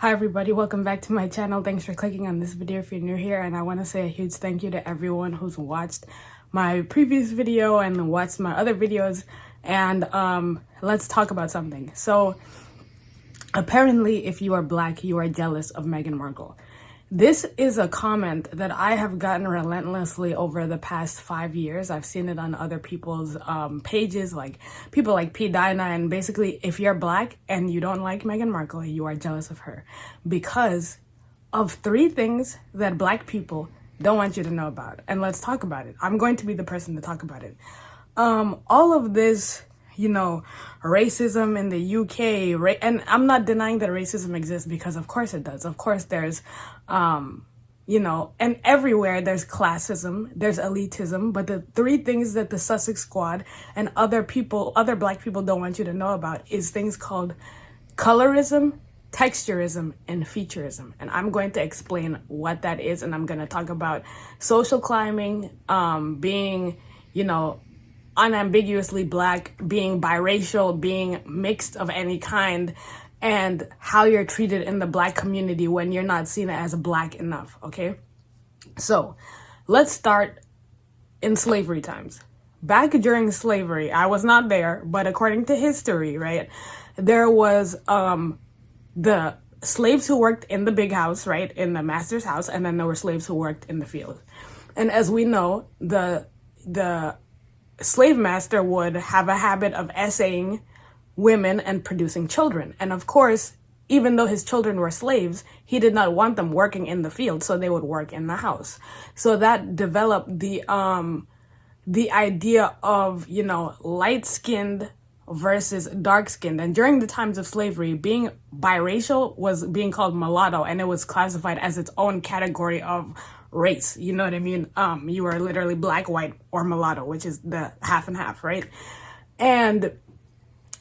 Hi everybody, welcome back to my channel. Thanks for clicking on this video if you're new here, and I want to say a huge thank you to everyone who's watched my previous video and watched my other videos. And let's talk about something. So apparently if you are black, you are jealous of Meghan Markle. This is a comment that I have gotten relentlessly over the past 5 years. I've seen it on other people's pages, like people like P. Dinah, and basically if you're black and you don't like Meghan Markle, you are jealous of her because of 3 things that black people don't want you to know about. And let's talk about it. I'm going to be the person to talk about it. All of this, racism in the UK, and I'm not denying that racism exists because of course it does. Of course there's, and everywhere there's classism, there's elitism, but the 3 things that the Sussex Squad and other black people don't want you to know about is things called colorism, texturism, and featureism. And I'm going to explain what that is, and I'm going to talk about social climbing, being, unambiguously black, being biracial, being mixed of any kind, and how you're treated in the black community when you're not seen as black enough, okay? So let's start in slavery times. Back during slavery, I was not there, but according to history, right, there was the slaves who worked in the big house, right, in the master's house, and then there were slaves who worked in the field. And as we know, the slave master would have a habit of essaying women and producing children. And of course, even though his children were slaves, he did not want them working in the field, so they would work in the house. So that developed the idea of, light-skinned versus dark-skinned. And during the times of slavery, being biracial was being called mulatto, and it was classified as its own category of race. You know what I mean? You are literally black, white, or mulatto, which is the half and half, right? And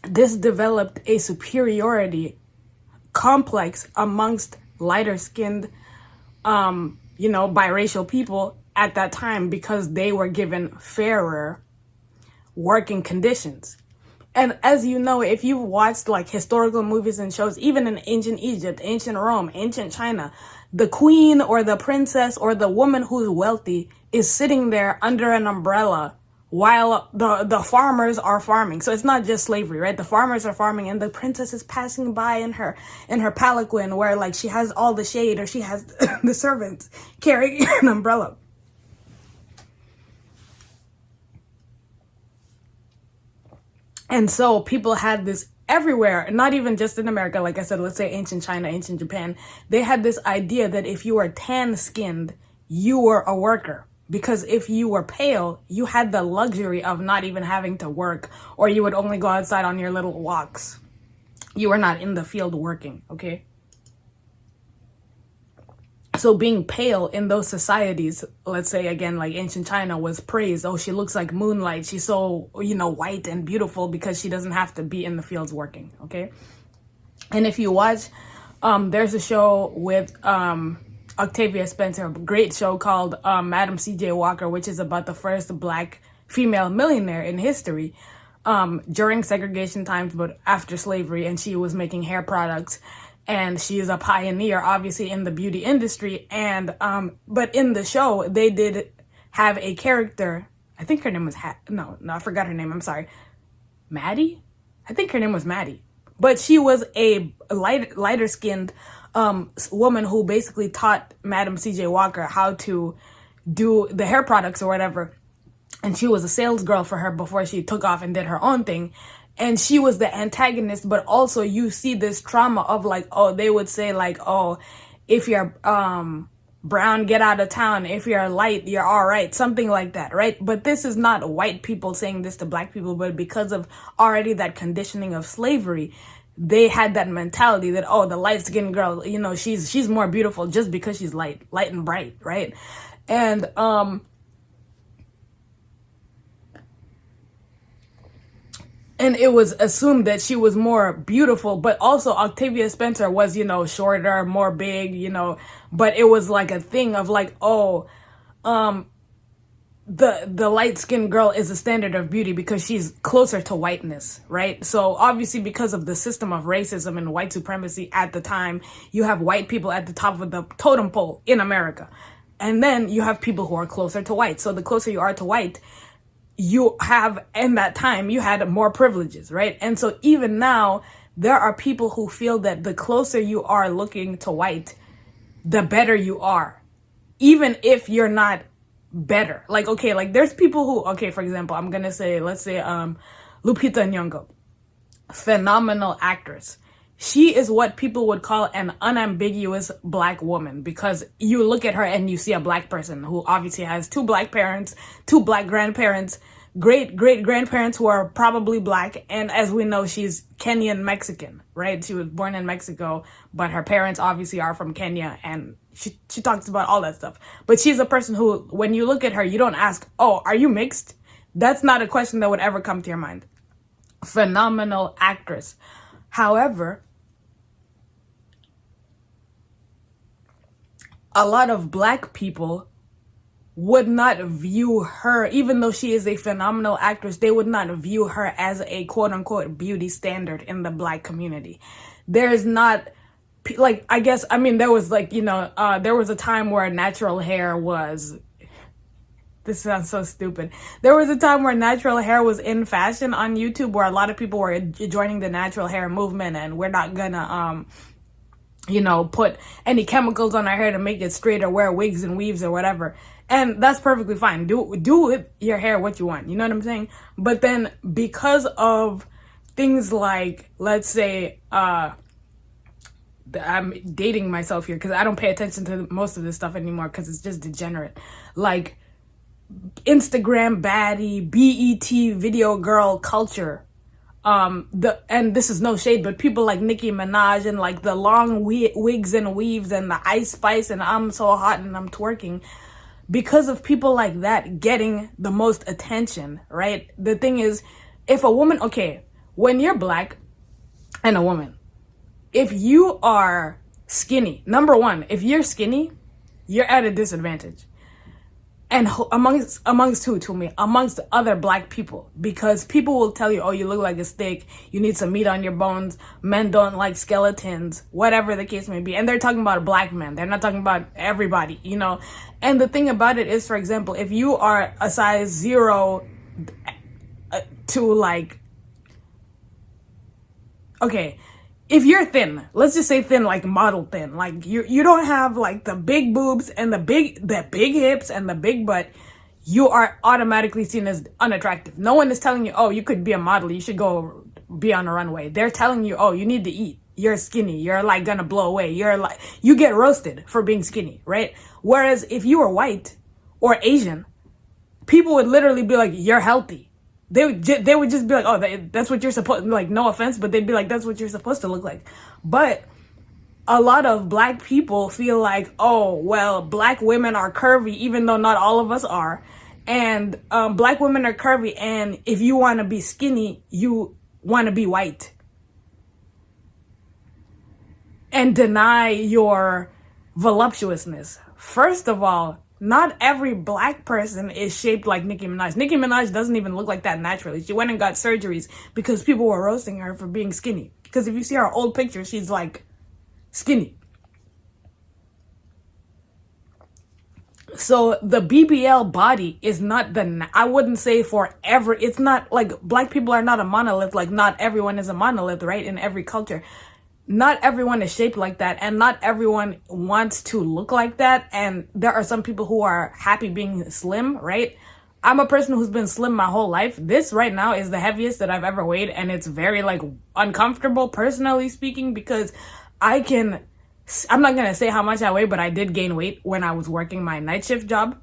this developed a superiority complex amongst lighter skinned, biracial people at that time because they were given fairer working conditions. And as you know, if you've watched like historical movies and shows, even in ancient Egypt, ancient Rome, ancient China, the queen or the princess or the woman who's wealthy is sitting there under an umbrella while the farmers are farming. So it's not just slavery, right? The farmers are farming and the princess is passing by in her palanquin where like she has all the shade, or she has the servants carrying an umbrella. And so people had this everywhere, not even just in America. Like I said, let's say ancient China, ancient Japan. They had this idea that if you were tan-skinned, you were a worker. Because if you were pale, you had the luxury of not even having to work, or you would only go outside on your little walks. You were not in the field working, okay? So being pale in those societies, let's say again, like ancient China, was praised. Oh, she looks like moonlight. She's so, white and beautiful because she doesn't have to be in the fields working, okay? And if you watch, there's a show with Octavia Spencer, a great show called Madam C.J. Walker, which is about the first black female millionaire in history during segregation times, but after slavery, and she was making hair products. And she is a pioneer, obviously, in the beauty industry. And, but in the show, they did have a character. I think her name was, no, I forgot her name. I'm sorry. Maddie? I think her name was Maddie. But she was a lighter skinned woman who basically taught Madam C.J. Walker how to do the hair products or whatever. And she was a sales girl for her before she took off and did her own thing. And she was the antagonist, but also you see this trauma of like, oh, they would say like, oh, if you're brown, get out of town. If you're light, you're all right. Something like that, right? But this is not white people saying this to black people, but because of already that conditioning of slavery, they had that mentality that, oh, the light-skinned girl, she's more beautiful just because she's light and bright, right? And it was assumed that she was more beautiful, but also Octavia Spencer was, shorter, more big, but it was like a thing of like, oh, the light-skinned girl is a standard of beauty because she's closer to whiteness, right? So obviously, because of the system of racism and white supremacy at the time, you have white people at the top of the totem pole in America. And then you have people who are closer to white. So the closer you are to white, you have, in that time, you had more privileges, right? And so even now, there are people who feel that the closer you are looking to white, the better you are. Even if you're not better. Like, okay, like there's people who, okay, for example, I'm gonna say, let's say Lupita Nyong'o, phenomenal actress. She is what people would call an unambiguous black woman, because you look at her and you see a black person who obviously has two black parents, two black grandparents, great grandparents who are probably black, and as we know, she's Kenyan Mexican, right? She was born in Mexico, but her parents obviously are from Kenya, and she talks about all that stuff. But she's a person who, when you look at her, you don't ask, oh, are you mixed? That's not a question that would ever come to your mind. Phenomenal actress. However, a lot of black people would not view her, even though she is a phenomenal actress, they would not view her as a quote unquote beauty standard in the black community. There's not, like, I guess, I mean, there was like, there was a time where natural hair was, this sounds so stupid. There was a time where natural hair was in fashion on YouTube, where a lot of people were joining the natural hair movement, and we're not gonna, put any chemicals on our hair to make it straight or wear wigs and weaves or whatever. And that's perfectly fine. Do with your hair what you want. You know what I'm saying? But then because of things like, let's say, I'm dating myself here because I don't pay attention to most of this stuff anymore because it's just degenerate. Like Instagram baddie, BET video girl culture. And this is no shade, but people like Nicki Minaj and like the long wigs and weaves and the Ice Spice and I'm so hot and I'm twerking, because of people like that getting the most attention, right? The thing is, if a woman, okay, when you're black and a woman, if you are skinny, number one, if you're skinny, you're at a disadvantage. And amongst who, Tumi? Amongst other black people. Because people will tell you, oh, you look like a steak. You need some meat on your bones. Men don't like skeletons. Whatever the case may be. And they're talking about black men. They're not talking about everybody, And the thing about it is, for example, if you are a size 0 to like... Okay, if you're thin, let's just say thin, like model thin, like you don't have like the big boobs and the big hips and the big butt, you are automatically seen as unattractive. No one is telling you, oh, you could be a model, you should go be on a runway. They're telling you, oh, you need to eat. You're skinny. You're like gonna blow away. You get roasted for being skinny, right? Whereas if you were white or Asian, people would literally be like, you're healthy. They would just be like, oh, that's what you're supposed, like, no offense, but they'd be like, that's what you're supposed to look like. But a lot of black people feel like, oh, well, black women are curvy, even though not all of us are. And black women are curvy, and if you want to be skinny, you want to be white. And deny your voluptuousness. First of all, not every black person is shaped like Nicki Minaj. Nicki Minaj doesn't even look like that naturally. She went and got surgeries because people were roasting her for being skinny. Because if you see her old picture, she's like skinny. So the BBL body is not I wouldn't say forever. It's not like black people are not a monolith. Like not everyone is a monolith, right? In every culture. Not everyone is shaped like that, and not everyone wants to look like that. And there are some people who are happy being slim, right? I'm a person who's been slim my whole life. This right now is the heaviest that I've ever weighed, and it's very like uncomfortable, personally speaking, because I'm not gonna say how much I weigh, but I did gain weight when I was working my night shift job,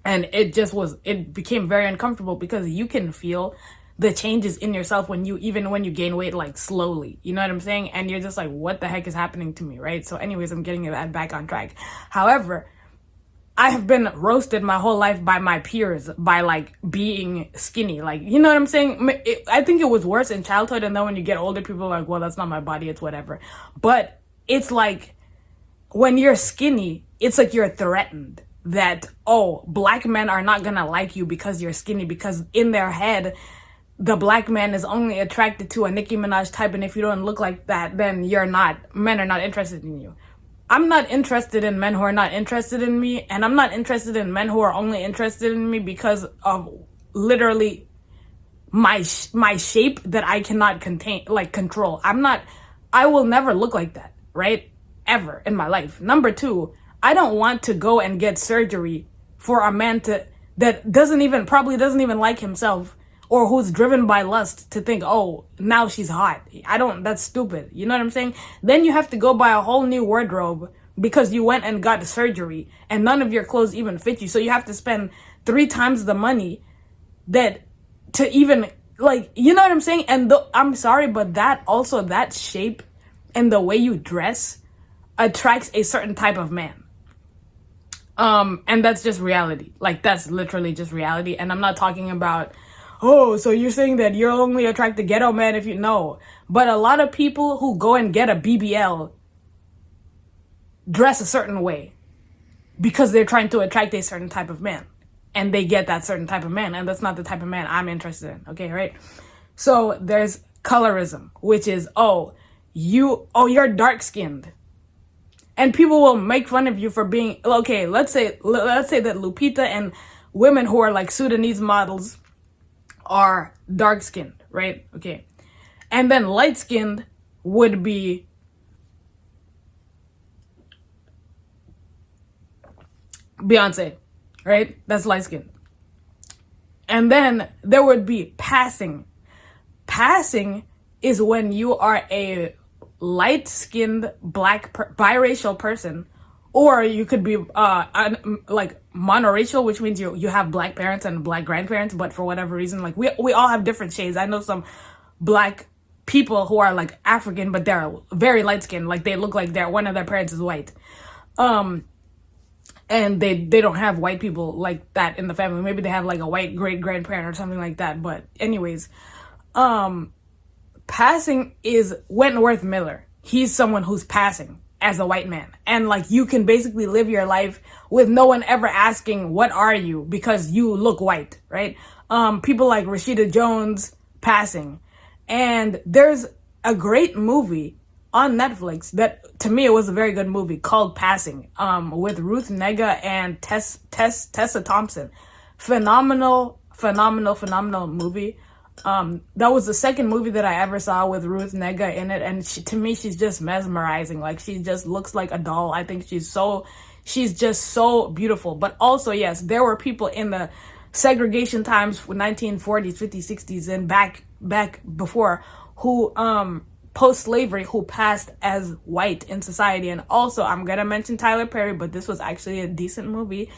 and it became very uncomfortable because you can feel the changes in yourself when you gain weight, like slowly, you know what I'm saying? And you're just like, what the heck is happening to me, right? So anyways, I'm getting that back on track. However, I have been roasted my whole life by my peers by like being skinny, like, you know what I'm saying? I think it was worse in childhood, and then when you get older, people are like, well, that's not my body, it's whatever. But it's like, when you're skinny, it's like you're threatened. that, oh, black men are not gonna like you because you're skinny, because in their head, the black man is only attracted to a Nicki Minaj type, and if you don't look like that, then men are not interested in you. I'm not interested in men who are not interested in me, and I'm not interested in men who are only interested in me because of literally my shape that I cannot control. I will never look like that, right? Ever in my life. Number two, I don't want to go and get surgery for a man that probably doesn't even like himself, or who's driven by lust to think, oh, now she's hot. That's stupid. You know what I'm saying? Then you have to go buy a whole new wardrobe because you went and got surgery and none of your clothes even fit you. So you have to spend 3 times the money to even, you know what I'm saying? And I'm sorry, but that shape and the way you dress attracts a certain type of man. And that's just reality. That's literally just reality. And I'm not talking about, oh, so you're saying that you're only attracted to ghetto men if you know. But a lot of people who go and get a BBL dress a certain way because they're trying to attract a certain type of man. And they get that certain type of man. And that's not the type of man I'm interested in. Okay, right? So there's colorism, which is, you're dark skinned. And people will make fun of you for being, okay, let's say that Lupita and women who are Sudanese models are dark skinned, right? Okay. And then light skinned would be Beyonce, right? That's light skinned. And then there would be passing. Passing is when you are a light skinned black biracial person, or you could be monoracial, which means you have black parents and black grandparents, but for whatever reason, we all have different shades. I know some black people who are African, but they're very light skinned, they look like one of their parents is white. And they don't have white people like that in the family. Maybe they have a white great grandparent or something like that. But anyways, passing is Wentworth Miller. He's someone who's passing as a white man. And you can basically live your life with no one ever asking, what are you? Because you look white, right? People like Rashida Jones, passing. And there's a great movie on Netflix that, to me, it was a very good movie called Passing, with Ruth Negga and Tessa Thompson. Phenomenal movie. That was the second movie that I ever saw with Ruth Negga in it, and to me, she's just mesmerizing. She just looks like a doll. I think she's just so beautiful. But also, yes, there were people in the segregation times, 1940s, 50s, 60s, and back before, who post-slavery, who passed as white in society. And also, I'm gonna mention Tyler Perry, but this was actually a decent movie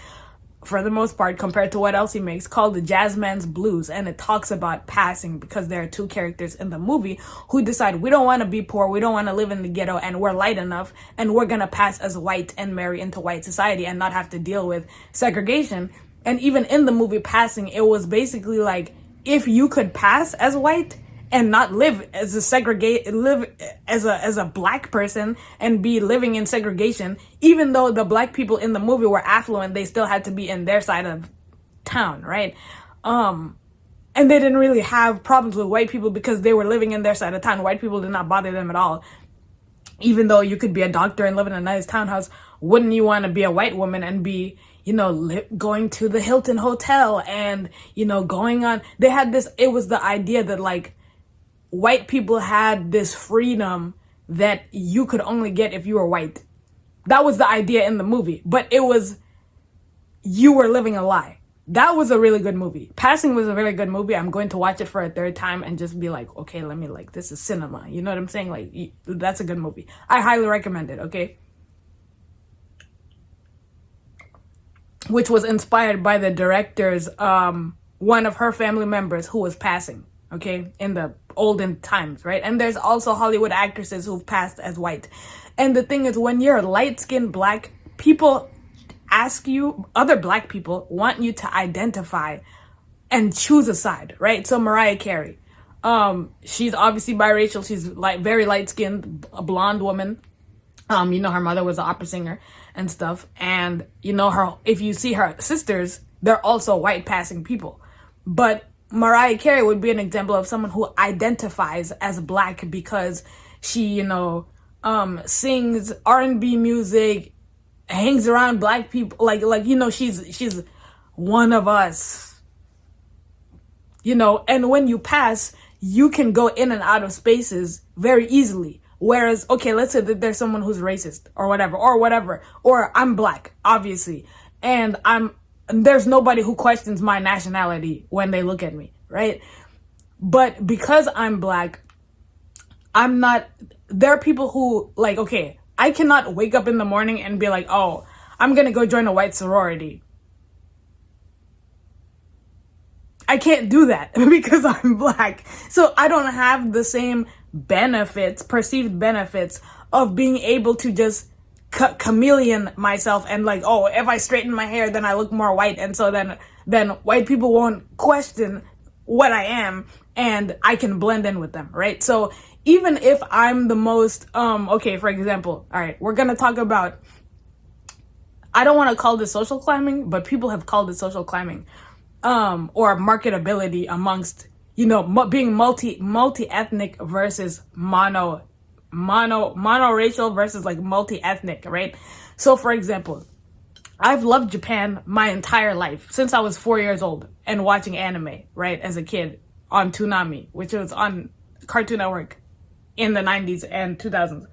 for the most part compared to what else he makes, called The Jazzman's Blues. And it talks about passing, because there are two characters in the movie who decide, we don't want to be poor, we don't want to live in the ghetto, and we're light enough, and we're gonna pass as white and marry into white society and not have to deal with segregation. And even in the movie Passing, it was basically if you could pass as white and not live as a black person and be living in segregation, even though the black people in the movie were affluent, they still had to be in their side of town, right? And they didn't really have problems with white people because they were living in their side of town. White people did not bother them at all. Even though you could be a doctor and live in a nice townhouse, wouldn't you want to be a white woman and be, going to the Hilton Hotel and, going on? They had this, it was the idea that white people had this freedom that you could only get if you were white. That was the idea in the movie, but you were living a lie. That was a really good movie. Passing was a very good movie. I'm going to watch it for a third time and just be okay, let me this is cinema. You know what I'm saying? That's a good movie. I highly recommend it, okay? Which was inspired by the director's, one of her family members who was passing, okay, in the olden times, right? And there's also Hollywood actresses who've passed as white. And the thing is, when you're light-skinned black, people ask you, other black people want you to identify and choose a side, right? So Mariah Carey, she's obviously biracial. She's very light-skinned, a blonde woman. Her mother was an opera singer and stuff. And, if you see her sisters, they're also white passing people. But Mariah Carey would be an example of someone who identifies as black because she, sings R&B music, hangs around black people. She's one of us, and when you pass, you can go in and out of spaces very easily. Whereas, okay, let's say that there's someone who's racist or whatever, or I'm black, obviously, and there's nobody who questions my nationality when they look at me, right? But because I'm black, there are people who, okay, I cannot wake up in the morning and be like, oh, I'm gonna go join a white sorority. I can't do that because I'm black. So I don't have the same perceived benefits of being able to just chameleon myself and if I straighten my hair, then I look more white. And so then white people won't question what I am and I can blend in with them, right? So even if I'm the most, for example, all right, we're going to talk about, I don't want to call this social climbing, but people have called it social climbing. Or marketability amongst, being multi-ethnic versus monoracial versus multi-ethnic, right? So for example, I've loved Japan my entire life since I was 4 years old and watching anime, right? As a kid on Toonami, which was on Cartoon Network in the 90s and 2000s.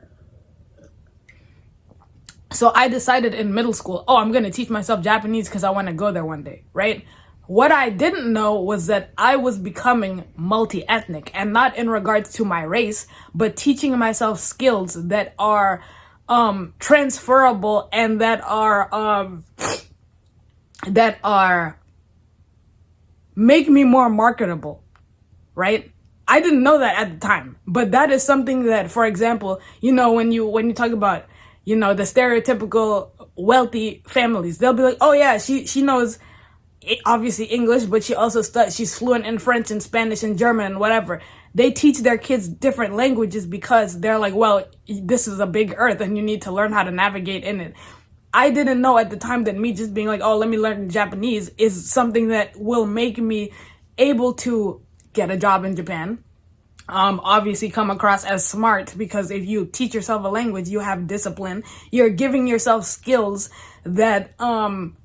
So I decided in middle school, I'm going to teach myself Japanese because I want to go there one day, right? What I didn't know was that I was becoming multi-ethnic, and not in regards to my race, but teaching myself skills that are transferable and that are make me more marketable, right? I didn't know that at the time, but that is something that, for example, when you talk about, the stereotypical wealthy families, they'll be like, oh yeah, she knows obviously English, but she's fluent in French and Spanish and German and whatever. They teach their kids different languages because they're like, well, this is a big earth and you need to learn how to navigate in it. I didn't know at the time that me just being like, oh, let me learn Japanese is something that will make me able to get a job in Japan. Obviously come across as smart, because if you teach yourself a language, you have discipline. You're giving yourself skills that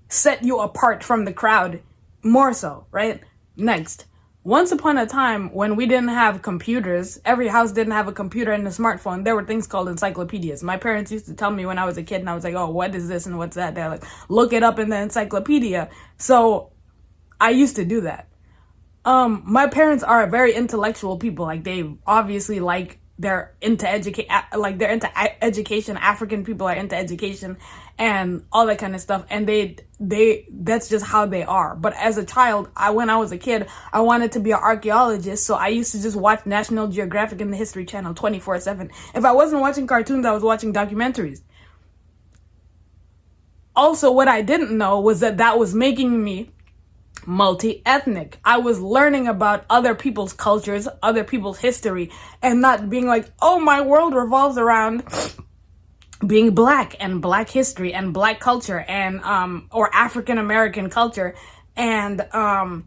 set you apart from the crowd more so, right? Next, once upon a time when we didn't have computers, every house didn't have a computer and a smartphone, there were things called encyclopedias. My parents used to tell me when I was a kid and I was like, oh, what is this and what's that? They're like, look it up in the encyclopedia. So I used to do that. My parents are very intellectual people. They obviously they're into education. African people are into education and all that kind of stuff. And that's just how they are. But as a child, when I was a kid, I wanted to be an archaeologist. So I used to just watch National Geographic and the History Channel 24/7. If I wasn't watching cartoons, I was watching documentaries. Also, what I didn't know was that was making me multi-ethnic. I was learning about other people's cultures, other people's history, and not being like, oh, my world revolves around being black and black history and black culture and or African American culture, and all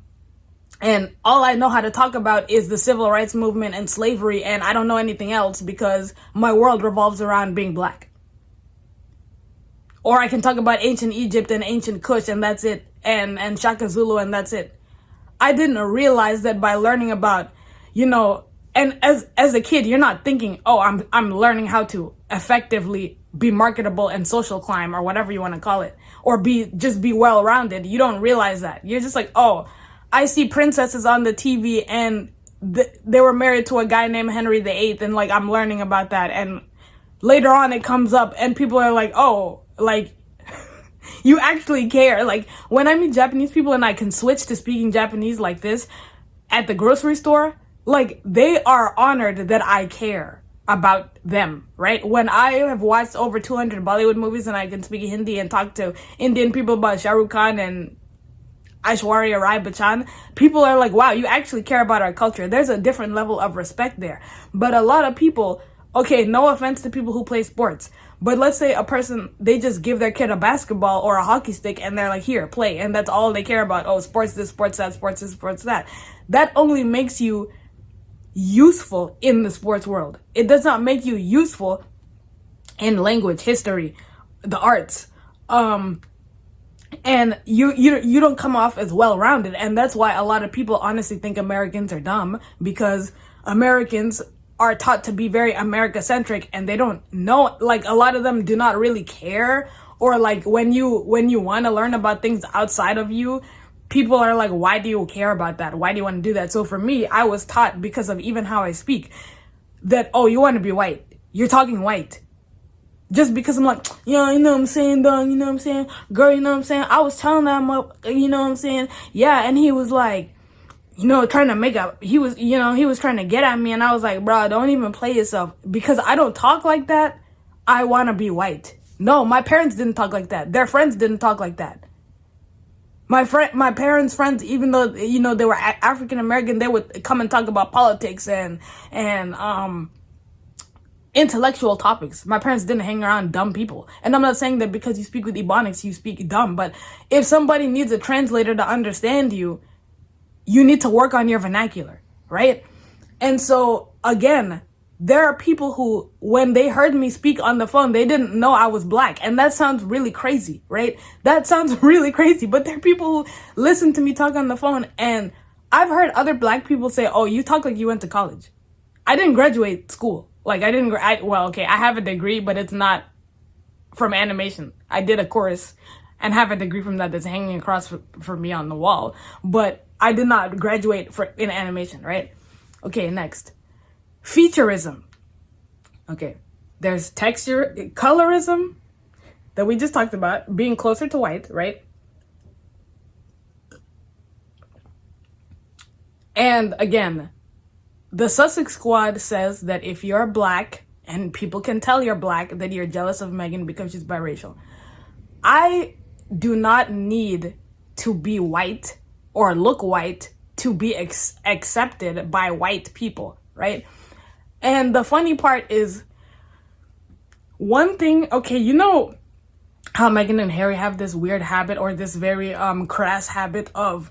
I know how to talk about is the civil rights movement and slavery, and I don't know anything else because my world revolves around being black. Or I can talk about ancient Egypt and ancient Kush, and that's it, and Shaka Zulu, and that's it. I didn't realize that by learning about, and as a kid, you're not thinking, oh, I'm learning how to effectively be marketable and social climb or whatever you want to call it, or be well-rounded. You don't realize that. You're just like, oh, I see princesses on the TV and they were married to a guy named Henry VIII, and I'm learning about that. And later on it comes up and people are like, oh, you actually care. When I meet Japanese people and I can switch to speaking Japanese like this at the grocery store, they are honored that I care about them, right? When I have watched over 200 Bollywood movies and I can speak Hindi and talk to Indian people about Shah Rukh Khan and Aishwarya Rai Bachchan, people are like, wow, you actually care about our culture. There's a different level of respect there. But a lot of people Okay, no offense to people who play sports, but let's say a person, they just give their kid a basketball or a hockey stick and they're like, here, play, and that's all they care about. Oh, sports this, sports that, sports this, sports that. That only makes you useful in the sports world. It does not make you useful in language, history, the arts. And you don't come off as well-rounded, and that's why a lot of people honestly think Americans are dumb, because Americans are taught to be very America-centric, and they don't know, like, a lot of them do not really care, or like when you want to learn about things outside of you, people are like, why do you care about that? Why do you want to do that? So for me, I was taught, because of even how I speak, that, oh, you want to be white, you're talking white. Just because I'm like, yeah, you know what I'm saying, dog, you know what I'm saying, girl, you know what I'm saying, I was telling that, you know what I'm saying, yeah, and he was like, you know, trying to make up, he was trying to get at me, and I was like, bro, don't even play yourself, because I don't talk like that, I want to be white. No, my parents didn't talk like that, their friends didn't talk like that. My parents' friends, even though, you know, they were African American, they would come and talk about politics and intellectual topics. My parents didn't hang around dumb people. And I'm not saying that because you speak with Ebonics, you speak dumb, but if somebody needs a translator to understand you, you need to work on your vernacular, right? And so, again, there are people who, when they heard me speak on the phone, they didn't know I was black. And that sounds really crazy, right? That sounds really crazy. But there are people who listen to me talk on the phone, and I've heard other black people say, oh, you talk like you went to college. I didn't graduate school. Like, I have a degree, but it's not from animation. I did a course and have a degree from that's hanging across for me on the wall. But I did not graduate in animation, right? Okay, next. Featureism. Okay, there's texture, colorism that we just talked about, being closer to white, right? And again, the Sussex Squad says that if you're black, and people can tell you're black, that you're jealous of Meghan because she's biracial. I do not need to be white or look white to be accepted by white people, right? And the funny part is, one thing, okay, you know how Meghan and Harry have this weird habit, or this very crass habit, of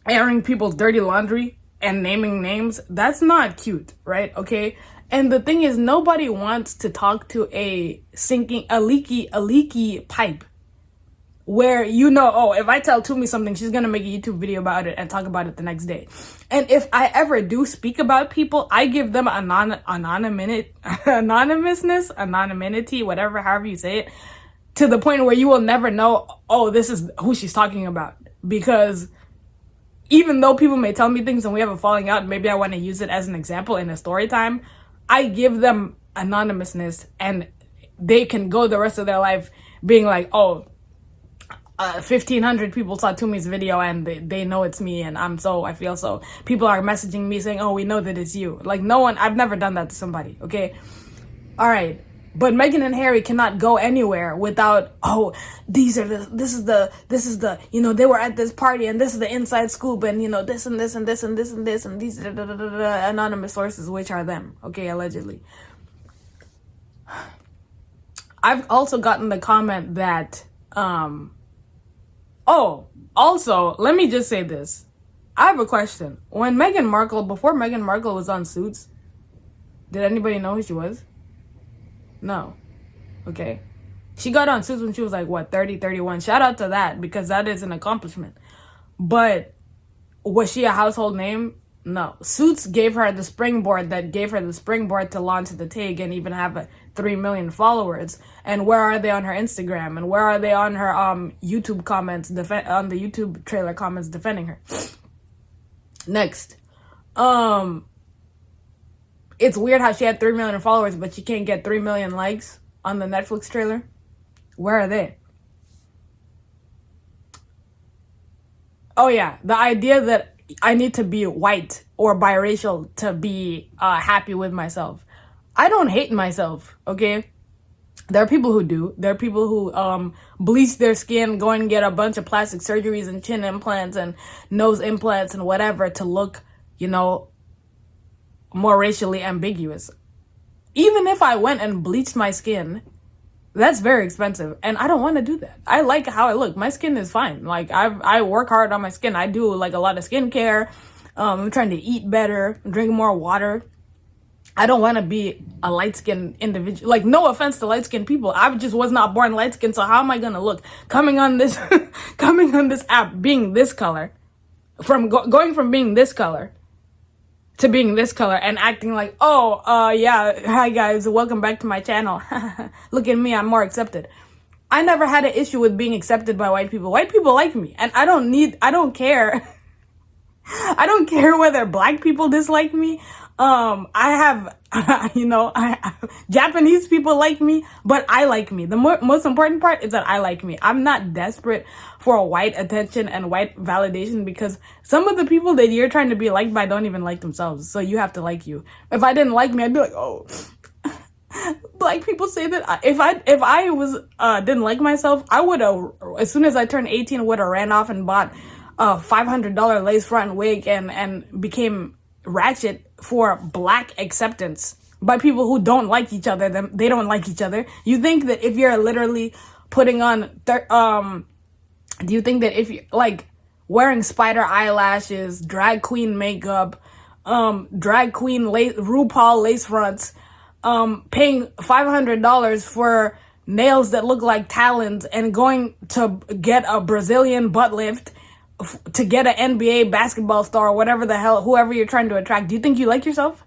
airing people's dirty laundry and naming names? That's not cute, right? Okay. And the thing is, nobody wants to talk to a leaky pipe, where, you know, oh, if I tell Tumi something, she's gonna make a YouTube video about it and talk about it the next day. And if I ever do speak about people, I give them anonymity, whatever, however you say it, to the point where you will never know, oh, this is who she's talking about. Because even though people may tell me things and we have a falling out, maybe I want to use it as an example in a story time, I give them anonymousness, and they can go the rest of their life being like, oh, 1,500 people saw Tumi's video and they know it's me, and I feel so. People are messaging me saying, oh, we know that it's you. Like, no one, I've never done that to somebody, okay? All right. But Meghan and Harry cannot go anywhere without, oh, this is the, you know, they were at this party and this is the inside scoop, and, you know, this and this and this and this and this and these anonymous sources, which are them, okay, allegedly. I've also gotten the comment that, oh, also, let me just say this. I have a question. Before Meghan Markle was on Suits, did anybody know who she was? No. Okay. She got on Suits when she was like, what, 30, 31. Shout out to that, because that is an accomplishment. But was she a household name? No. Suits gave her the springboard to launch the TIG and even have 3 million followers. And where are they on her Instagram? And where are they on her YouTube comments, on the YouTube trailer comments defending her? Next. It's weird how she had 3 million followers, but she can't get 3 million likes on the Netflix trailer. Where are they? Oh yeah, the idea that I need to be white or biracial to be happy with myself. I don't hate myself, okay? There are people who do. There are people who bleach their skin, go and get a bunch of plastic surgeries and chin implants and nose implants and whatever to look, you know, more racially ambiguous. Even if I went and bleached my skin, that's very expensive, and I don't want to do that. I like how I look. My skin is fine. Like, I work hard on my skin. I do like a lot of skincare. I'm trying to eat better, drink more water. I don't want to be a light-skinned individual. Like, no offense to light-skinned people. I just was not born light-skinned, so how am I going to look? Coming on this coming on this app being this color, going from being this color to being this color and acting like, oh, yeah, hi guys, welcome back to my channel. Look at me, I'm more accepted. I never had an issue with being accepted by white people. White people like me, and I don't care. I don't care whether black people dislike me. I have, Japanese people like me, but I like me. The most important part is that I like me. I'm not desperate for white attention and white validation, because some of the people that you're trying to be liked by don't even like themselves. So you have to like you. If I didn't like me, I'd be like, oh, black people say that. If I was didn't like myself, I would have, as soon as I turned 18, would have ran off and bought a $500 lace front wig and became ratchet for black acceptance by people who don't like each other. They don't like each other. You think that if you're literally putting on do you think that if you like wearing spider eyelashes, drag queen makeup, drag queen RuPaul lace fronts, paying $500 for nails that look like talons, and going to get a Brazilian butt lift to get an NBA basketball star or whatever the hell, whoever you're trying to attract, do you think you like yourself?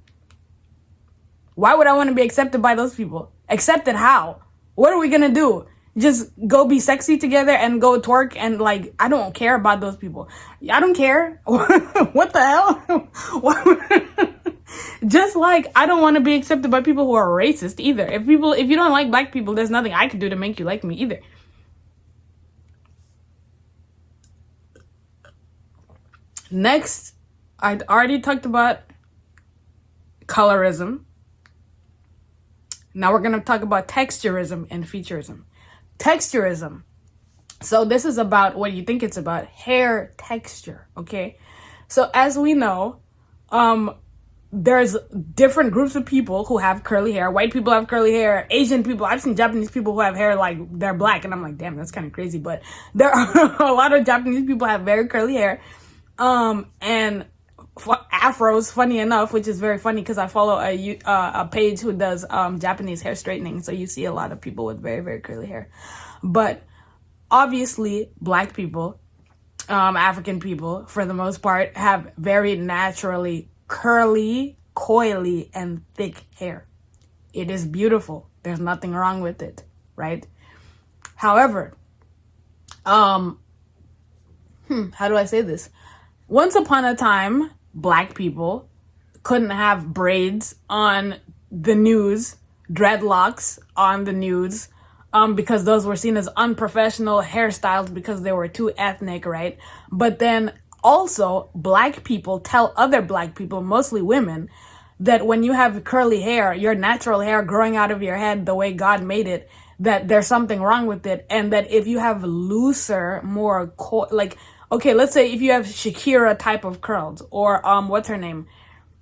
Why would I want to be accepted by those people? Accepted how? What are we gonna do? Just go be sexy together and go twerk and like, I don't care about those people. I don't care. What the hell? Just like I don't want to be accepted by people who are racist either. If you don't like black people, there's nothing I can do to make you like me either. Next, I already talked about colorism. Now we're going to talk about texturism and featureism. Texturism. So this is about what you think it's about, hair texture, okay? So as we know, there's different groups of people who have curly hair. White people have curly hair. Asian people, I've seen Japanese people who have hair like they're black, and I'm like, damn, that's kind of crazy. But there are a lot of Japanese people have very curly hair. And afros, funny enough, which is very funny because I follow a page who does Japanese hair straightening, so you see a lot of people with very, very curly hair. But obviously black people, African people for the most part, have very naturally curly, coily, and thick hair. It is beautiful. There's nothing wrong with it, right? However, how do I say this? Once upon a time, black people couldn't have braids on the news, dreadlocks on the news, because those were seen as unprofessional hairstyles because they were too ethnic, right? But then also, black people tell other black people, mostly women, that when you have curly hair, your natural hair growing out of your head the way God made it, that there's something wrong with it, and that if you have looser, more okay, let's say if you have Shakira type of curls, or what's her name,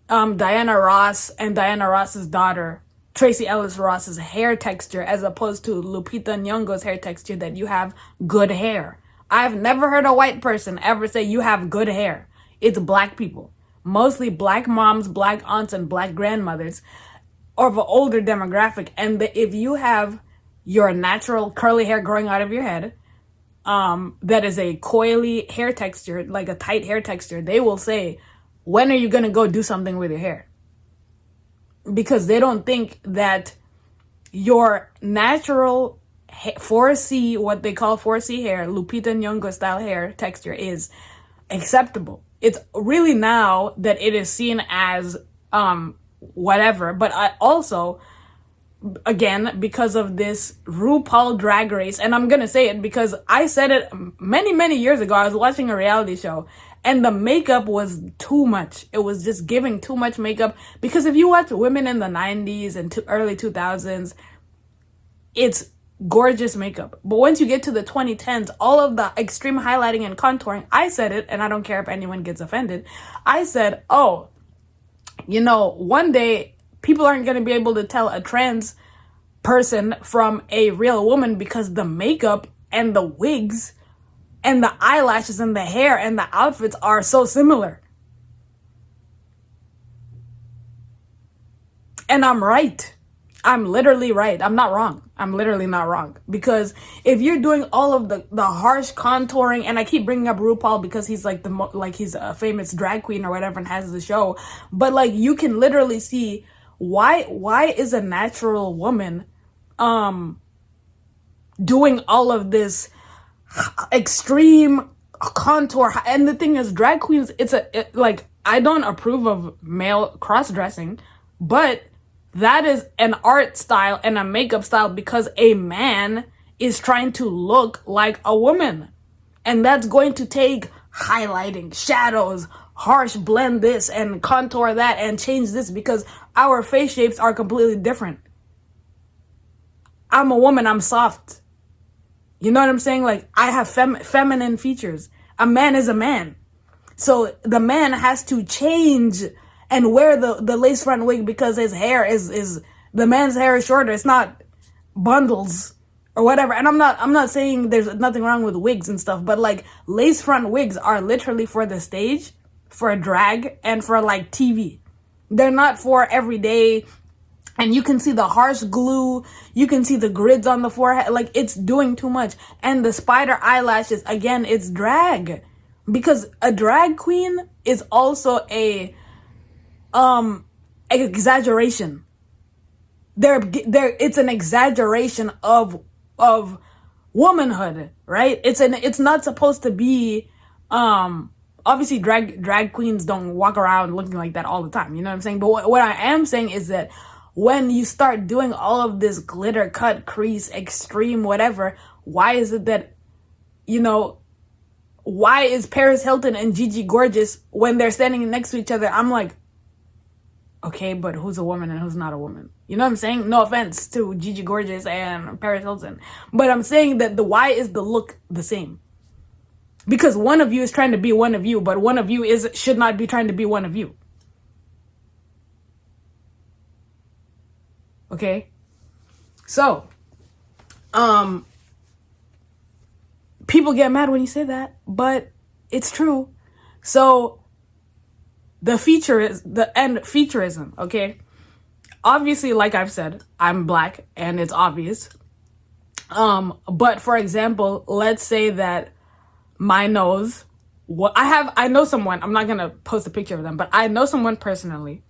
Diana Ross and Diana Ross's daughter, Tracy Ellis Ross's hair texture, as opposed to Lupita Nyong'o's hair texture, that you have good hair. I've never heard a white person ever say you have good hair. It's black people, mostly black moms, black aunts, and black grandmothers, or of an older demographic. And if you have your natural curly hair growing out of your head, that is a coily hair texture, like a tight hair texture, they will say, when are you going to go do something with your hair? Because they don't think that your natural 4C, what they call 4C hair, Lupita Nyong'o style hair texture, is acceptable. It's really now that it is seen as whatever. But I also, again, because of this RuPaul Drag Race, and I'm gonna say it because I said it many years ago. I was watching a reality show, and the makeup was too much. It was just giving too much makeup. Because if you watch women in the 90s and early 2000s, it's gorgeous makeup. But once you get to the 2010s, all of the extreme highlighting and contouring, I said it, and I don't care if anyone gets offended. I said, oh, one day People aren't going to be able to tell a trans person from a real woman because the makeup and the wigs and the eyelashes and the hair and the outfits are so similar. And I'm right. I'm literally right. I'm not wrong. I'm literally not wrong. Because if you're doing all of the harsh contouring, and I keep bringing up RuPaul because he's like he's a famous drag queen or whatever and has the show, but like you can literally see why is a natural woman doing all of this extreme contour. And the thing is, drag queens, like, I don't approve of male cross-dressing, but that is an art style and a makeup style because a man is trying to look like a woman. And that's going to take highlighting, shadows, harsh blend this and contour that and change this because our face shapes are completely different. I'm a woman, I'm soft. You know what I'm saying? Like, I have feminine features. A man is a man. So the man has to change and wear the lace front wig because his hair is the man's hair is shorter. It's not bundles or whatever. And I'm not saying there's nothing wrong with wigs and stuff, but like lace front wigs are literally for the stage, for drag, and for like TV. They're not for everyday. And you can see the harsh glue. You can see the grids on the forehead. Like, it's doing too much. And the spider eyelashes, again, it's drag. Because a drag queen is also a exaggeration. It's an exaggeration of womanhood, right? It's not supposed to be, obviously drag queens don't walk around looking like that all the time. You know what I'm saying? But what I am saying is that when you start doing all of this glitter, cut, crease, extreme, whatever, why is it that, why is Paris Hilton and Gigi Gorgeous, when they're standing next to each other, I'm like, okay, but who's a woman and who's not a woman? You know what I'm saying? No offense to Gigi Gorgeous and Paris Hilton. But I'm saying that why is the look the same? Because one of you is trying to be one of you, but one of you should not be trying to be one of you. Okay? So, people get mad when you say that, but it's true. So, featureism, okay? Obviously, like I've said, I'm black and it's obvious. But for example, let's say that my nose, I know someone, I'm not gonna post a picture of them, but I know someone personally.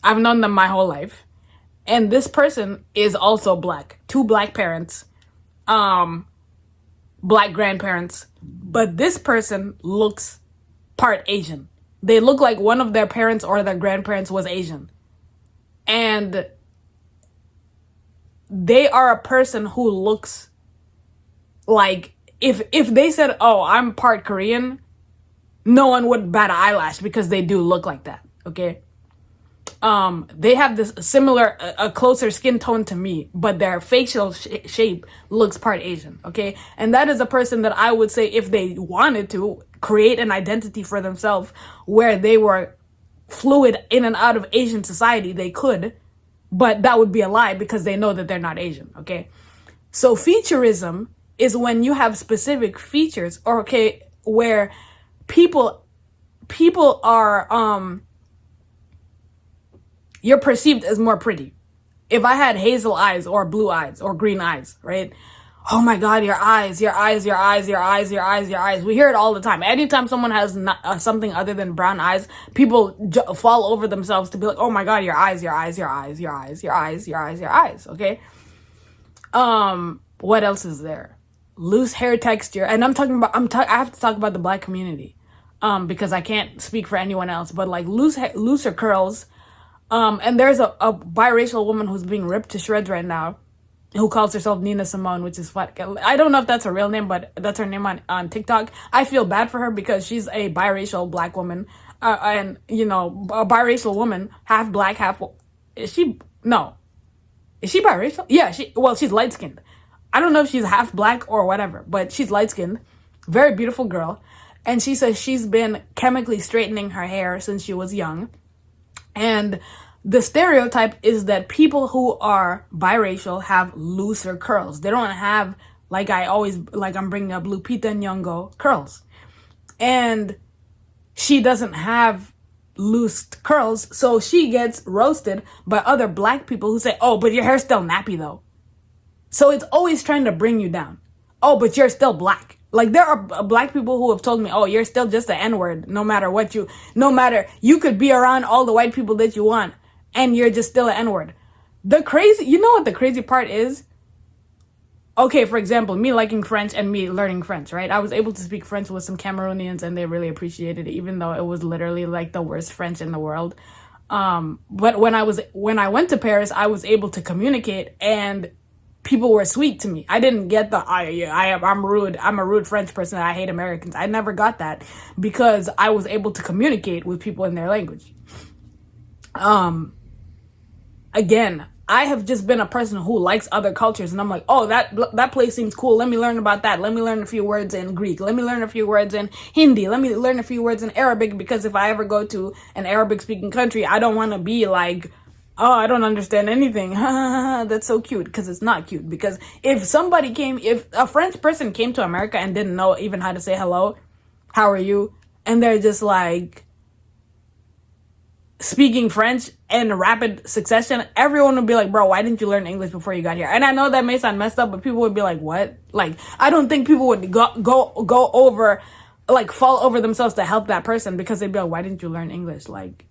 I've known them my whole life. And this person is also black. 2 black parents, black grandparents. But this person looks part Asian. They look like one of their parents or their grandparents was Asian. And they are a person who looks like, if they said, oh, I'm part Korean, no one would bat an eyelash because they do look like that, okay? They have this similar, a closer skin tone to me, but their facial shape looks part Asian, okay? And that is a person that I would say, if they wanted to create an identity for themselves where they were fluid in and out of Asian society, they could, but that would be a lie because they know that they're not Asian, okay? So featureism is when you have specific features, or okay, where people are, you're perceived as more pretty. If I had hazel eyes or blue eyes or green eyes, right? Oh my God, your eyes, your eyes, your eyes, your eyes, your eyes, your eyes. We hear it all the time. Anytime someone has something other than brown eyes, people fall over themselves to be like, oh my God, your eyes, your eyes, your eyes, your eyes, your eyes, your eyes, your eyes, okay? What else is there? Loose hair texture. And I have to talk about the black community, because I can't speak for anyone else, but like looser curls. And there's a biracial woman who's being ripped to shreds right now, who calls herself Nina Simone, which is fun. I don't know if that's her real name, but that's her name on TikTok. I feel bad for her because she's a biracial black woman, and a biracial woman, half black, half. Is she biracial? Yeah, she's light skinned. I don't know if she's half black or whatever, but she's light skinned, very beautiful girl, and she says she's been chemically straightening her hair since she was young. And the stereotype is that people who are biracial have looser curls. They don't have, like I'm bringing up Lupita Nyong'o curls. And she doesn't have loose curls, so she gets roasted by other black people who say, oh, but your hair's still nappy though. So it's always trying to bring you down. Oh, but you're still black. Like, there are black people who have told me, oh, you're still just the N-word, no matter you could be around all the white people that you want, and you're just still an N-word. You know what the crazy part is? Okay, for example, me liking French and me learning French, right? I was able to speak French with some Cameroonians and they really appreciated it, even though it was literally like the worst French in the world. But when I went to Paris, I was able to communicate and people were sweet to me. I didn't get I'm rude. I'm a rude French person. I hate Americans. I never got that because I was able to communicate with people in their language. Again, I have just been a person who likes other cultures, and I'm like, oh, that place seems cool. Let me learn about that. Let me learn a few words in Greek. Let me learn a few words in Hindi. Let me learn a few words in Arabic, because if I ever go to an Arabic-speaking country, I don't want to be like, oh, I don't understand anything. That's so cute, because it's not cute. Because if a French person came to America and didn't know even how to say hello, how are you? And they're just like speaking French in rapid succession, everyone would be like, bro, why didn't you learn English before you got here? And I know that may sound messed up, but people would be like, what? Like, I don't think people would go over, like, fall over themselves to help that person, because they'd be like, why didn't you learn English, like,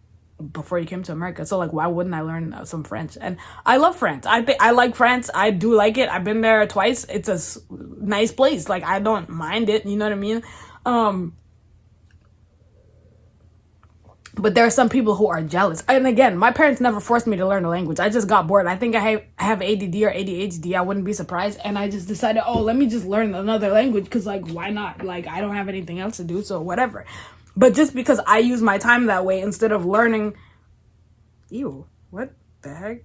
before you came to America? So, like, why wouldn't I learn some French? And I love France. I like France. I do like it. I've been there twice. It's a nice place. Like, I don't mind it. You know what I mean? But there are some people who are jealous. And again, my parents never forced me to learn a language. I just got bored. I think I have ADD or ADHD. I wouldn't be surprised. And I just decided, oh, let me just learn another language, because, like, why not? Like, I don't have anything else to do, so whatever. But just because I use my time that way instead of learning... Ew, what the heck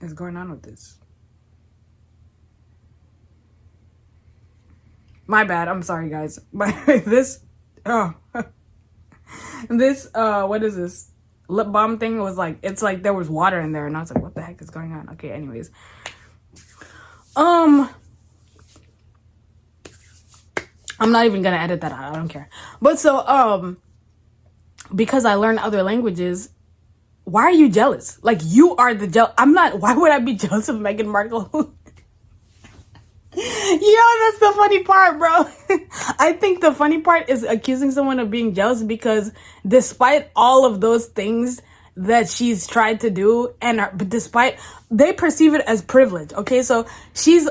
is going on with this? My bad. I'm sorry, guys. But this... Oh... This, what is this? Lip balm thing was like, it's like there was water in there, and I was like, what the heck is going on? Okay, anyways. I'm not even gonna edit that out. I don't care. But so, because I learned other languages, why are you jealous? Like, you are the I'm not, why would I be jealous of Meghan Markle? Yo, that's the funny part, bro. I think the funny part is accusing someone of being jealous, because despite all of those things that she's tried to do, they perceive it as privilege. Okay, so she's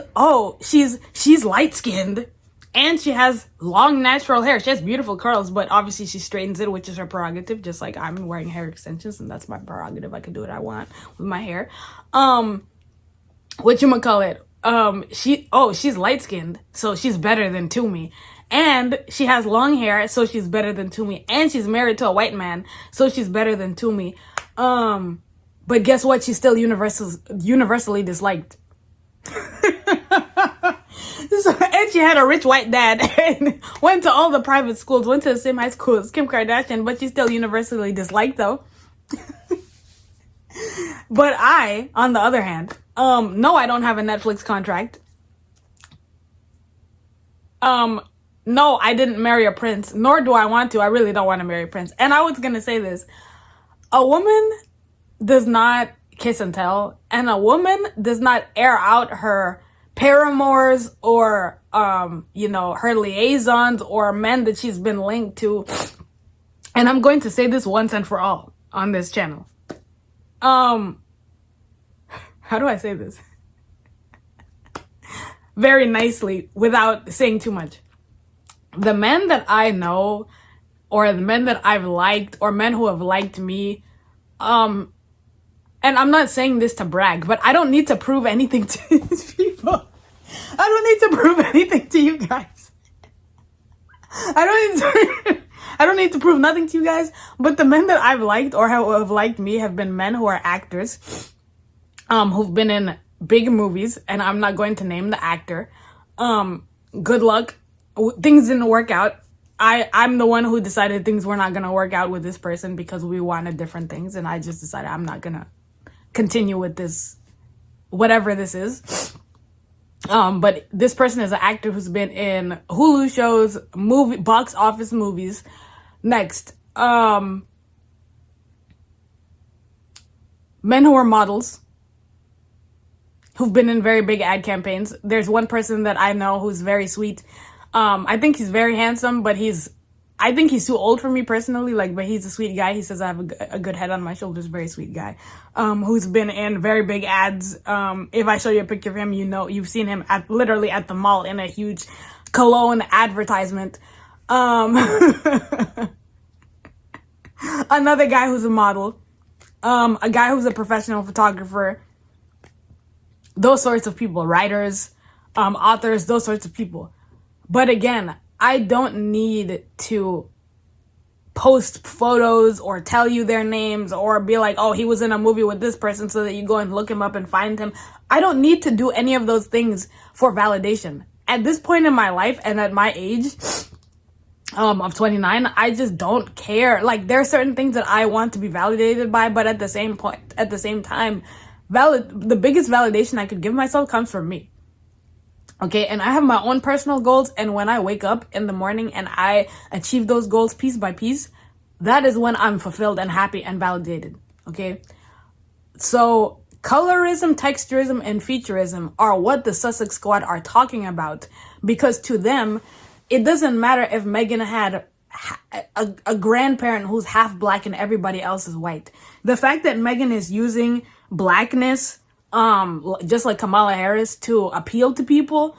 light-skinned and she has long natural hair. She has beautiful curls, but obviously she straightens it, which is her prerogative, just like I'm wearing hair extensions, and that's my prerogative. I can do what I want with my hair. Whatchamacallit? She's light-skinned, so she's better than Tumi. And she has long hair, so she's better than Tumi. And she's married to a white man, so she's better than Tumi. But guess what? She's still universally disliked. And she had a rich white dad and went to all the private schools, went to the same high school as Kim Kardashian, but she's still universally disliked, though. But I, on the other hand, no, I don't have a Netflix contract. No, I didn't marry a prince, nor do I want to. I really don't want to marry a prince. And I was going to say this. A woman does not kiss and tell, and a woman does not air out her paramours or, her liaisons or men that she's been linked to. And I'm going to say this once and for all on this channel. How do I say this? Very nicely, without saying too much. The men that I know, or the men that I've liked, or men who have liked me, and I'm not saying this to brag, but I don't need to prove anything to these people. I don't need to prove anything to you guys. I don't need to prove nothing to you guys, but the men that I've liked or have liked me have been men who are actors, who've been in big movies, and I'm not going to name the actor. Good luck. Things didn't work out. I'm the one who decided things were not going to work out with this person because we wanted different things. And I just decided I'm not going to continue with this, whatever this is. But this person is an actor who's been in Hulu shows, box office movies. Next, men who are models, who've been in very big ad campaigns. There's one person that I know who's very sweet. I think he's very handsome, but I think he's too old for me personally, but he's a sweet guy. He says I have a good head on my shoulders, very sweet guy, who's been in very big ads. If I show you a picture of him, you've seen him literally at the mall in a huge cologne advertisement. Another guy who's a model, a guy who's a professional photographer, those sorts of people, writers, authors, those sorts of people. But again, I don't need to post photos or tell you their names or be like, oh, he was in a movie with this person so that you go and look him up and find him. I don't need to do any of those things for validation. At this point in my life and at my age of 29, I just don't care. There are certain things that I want to be validated by, but at the same time, the biggest validation I could give myself comes from me. Okay, and I have my own personal goals, and when I wake up in the morning and I achieve those goals piece by piece, that is when I'm fulfilled and happy and validated. Okay, so colorism, texturism, and featureism are what the Sussex Squad are talking about, because to them, it doesn't matter if Meghan had a grandparent who's half black and everybody else is white. The fact that Meghan is using blackness, just like Kamala Harris, to appeal to people,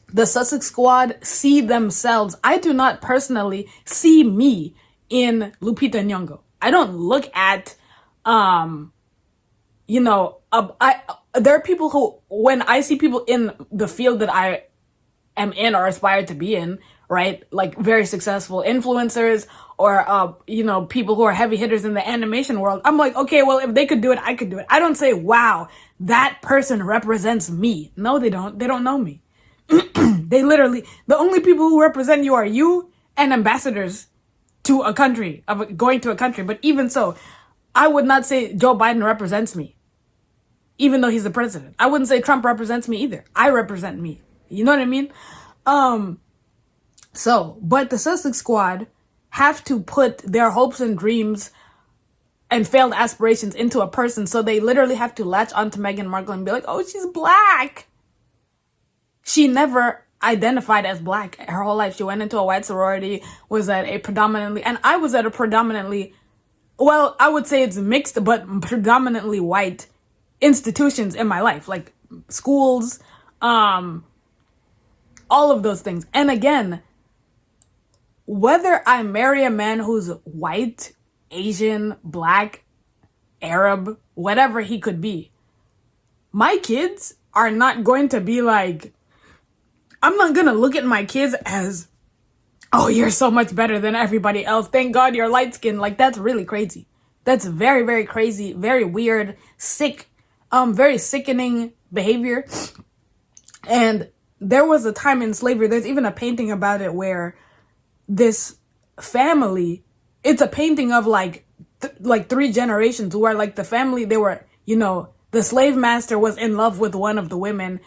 the Sussex Squad see themselves. I do not personally see me in Lupita Nyong'o. I don't look at, there are people who, when I see people in the field that I am in or aspire to be in, right? Very successful influencers or, people who are heavy hitters in the animation world. I'm like, okay, well, if they could do it, I could do it. I don't say, wow, that person represents me. No, they don't. They don't know me. They literally, the only people who represent you are you and ambassadors to a country, going to a country. But even so, I would not say Joe Biden represents me, even though he's the president. I wouldn't say Trump represents me either. I represent me. You know what I mean? But the Sussex Squad have to put their hopes and dreams and failed aspirations into a person. So they literally have to latch onto Meghan Markle and be like, oh, she's black. She never identified as black her whole life. She went into a white sorority, was at a predominantly, and I was at a predominantly, well, I would say it's mixed, but predominantly white institutions in my life, schools, all of those things. And again, whether I marry a man who's white, Asian, black, Arab, whatever he could be, my kids are not going to be I'm not going to look at my kids as, oh, you're so much better than everybody else. Thank God you're light skinned. That's really crazy. That's very, very crazy, very weird, sick, very sickening behavior. And there was a time in slavery, there's even a painting about it where this family, it's a painting of three generations where the family, they were, the slave master was in love with one of the women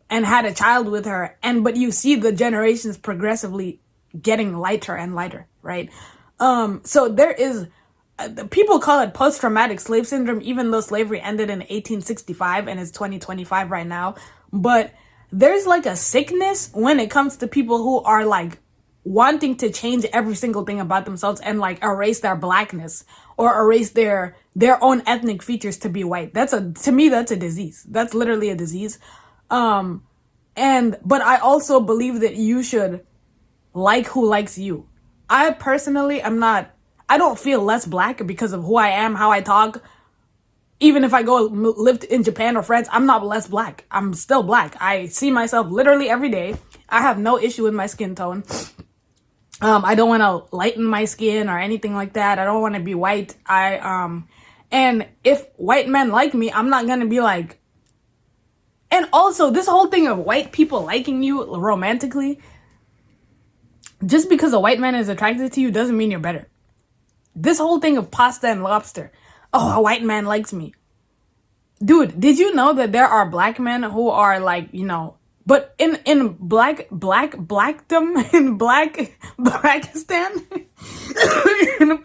and had a child with her. But you see the generations progressively getting lighter and lighter, right? So there is, people call it post-traumatic slave syndrome, even though slavery ended in 1865 and it's 2025 right now. But there's a sickness when it comes to people who are wanting to change every single thing about themselves and erase their blackness or erase their own ethnic features to be white. To me, that's a disease. That's literally a disease. But I also believe that you should like who likes you. I personally I don't feel less black because of who I am, how I talk. Even if I go live in Japan or France, I'm not less black. I'm still black. I see myself literally every day. I have no issue with my skin tone. I don't want to lighten my skin or anything like that. I don't want to be white. And if white men like me, I'm not going to be and also this whole thing of white people liking you romantically, Just because a white man is attracted to you doesn't mean you're better. This whole thing of pasta and lobster. Oh, a white man likes me. Dude, did you know that there are black men who are like, you know, but in blackdom, in Blackistan, in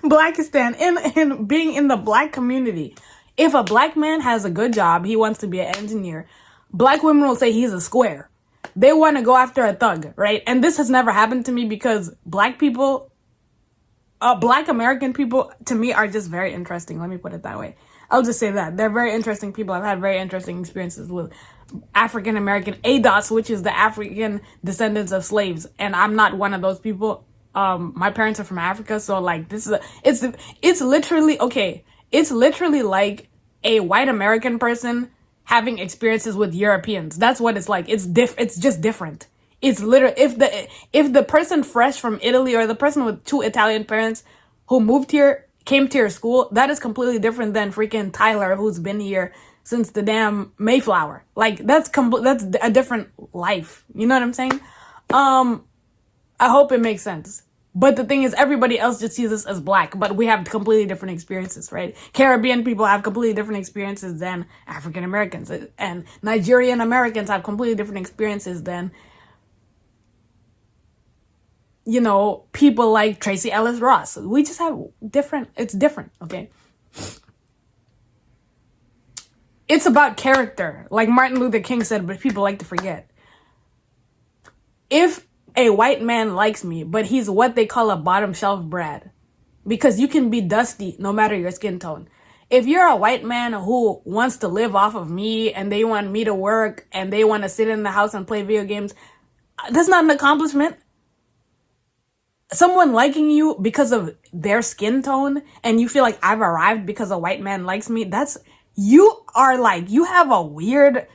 Blackistan, in being in the black community, if a black man has a good job, he wants to be an engineer, black women will say he's a square. They want to go after a thug, right? And this has never happened to me because black people, black American people, to me, are just very interesting. Let me put it that way. I'll just say that. They're very interesting people. I've had very interesting experiences with African American ADOS, which is the African descendants of slaves. And I'm not one of those people. My parents are from Africa. So like this is, it's literally, okay. It's literally like a white American person having experiences with Europeans. That's what it's like. It's just different. It's literally, if the person fresh from Italy or the person with 2 Italian parents who moved here came to your school, that is completely different than freaking Tyler, who's been here since the damn Mayflower. Like that's a different life. You know what I'm saying? I hope it makes sense. But the thing is, everybody else just sees us as black, but we have completely different experiences, right? Caribbean people have completely different experiences than African Americans, and Nigerian Americans have completely different experiences than, you know, people like Tracy Ellis Ross. We just have different, it's different, okay? It's about character, like Martin Luther King said, but people like to forget. If a white man likes me, but he's what they call a bottom shelf brat, because you can be dusty no matter your skin tone. If you're a white man who wants to live off of me and they want me to work and they want to sit in the house and play video games, that's not an accomplishment. Someone liking you because of their skin tone and you feel like I've arrived because a white man likes me, you have a weird,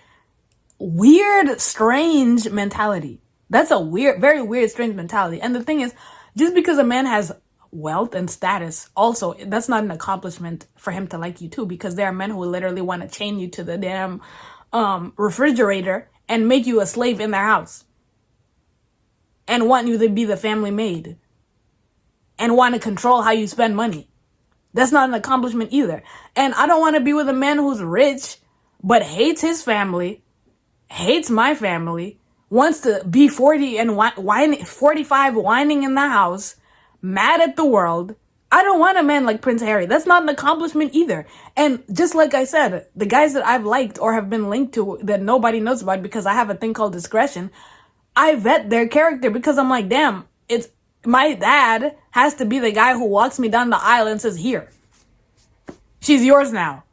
strange mentality. That's a very weird, strange mentality. And the thing is, just because a man has wealth and status, also, that's not an accomplishment for him to like you too, because there are men who literally want to chain you to the damn refrigerator and make you a slave in their house. And want you to be the family maid. And want to control how you spend money. That's not an accomplishment either. And I don't want to be with a man who's rich, but hates his family, hates my family, wants to be 40 and 45 whining in the house, mad at the world. I don't want a man like Prince Harry. That's not an accomplishment either. And just like I said, the guys that I've liked or have been linked to that nobody knows about because I have a thing called discretion, I vet their character because I'm like, damn, it's my dad has to be the guy who walks me down the aisle and says, here, she's yours now.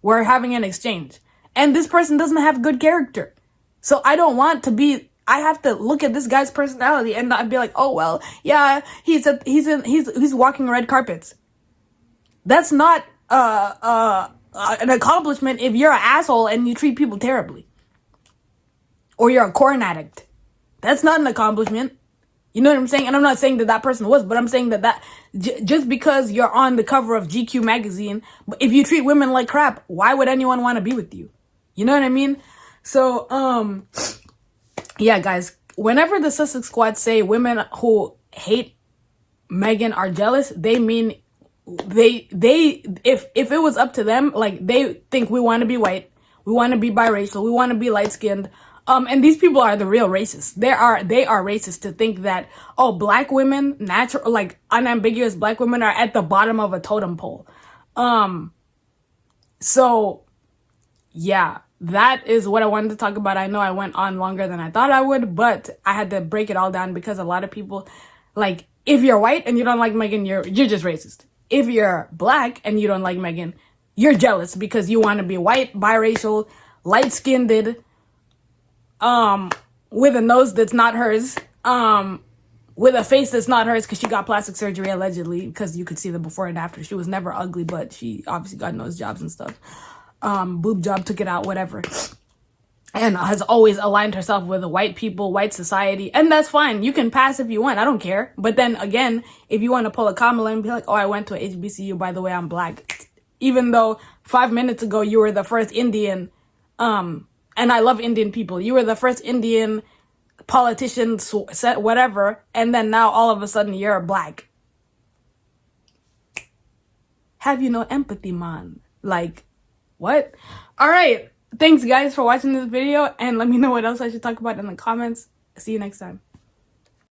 We're having an exchange. And this person doesn't have good character. So I don't want to be, I have to look at this guy's personality and not be like, oh, well, yeah, he's walking red carpets. That's not an accomplishment if you're an asshole and you treat people terribly. Or you're a corn addict. That's not an accomplishment. You know what I'm saying? And I'm not saying that person was, but I'm saying that just because you're on the cover of GQ magazine, but if you treat women like crap, why would anyone want to be with you? You know what I mean? So, yeah, guys, whenever the Sussex Squad say women who hate Meghan are jealous, they mean if it was up to them, like they think we want to be white, we want to be biracial, we want to be light skinned. And these people are the real racists. They are racist to think that, oh, black women, natural, like unambiguous black women are at the bottom of a totem pole. So yeah, that is what I wanted to talk about. I know I went on longer than I thought I would, but I had to break it all down because a lot of people, like, if you're white and you don't like Meghan, you're just racist. If you're black and you don't like Meghan, you're jealous because you want to be white, biracial, light-skinned, with a nose that's not hers, with a face that's not hers because she got plastic surgery allegedly, because you could see the before and after. She was never ugly, but she obviously got nose jobs and stuff. Boob job, took it out, whatever. And has always aligned herself with the white people, white society. And that's fine. You can pass if you want. I don't care. But then again, if you want to pull a Kamala and be like, oh, I went to a HBCU, by the way, I'm black. Even though 5 minutes ago you were the first Indian, and I love Indian people. You were the first Indian politician, said whatever, and then now all of a sudden you're black. Have you no empathy, man? Like, what? All right. Thanks, guys, for watching this video, and let me know what else I should talk about in the comments. See you next time.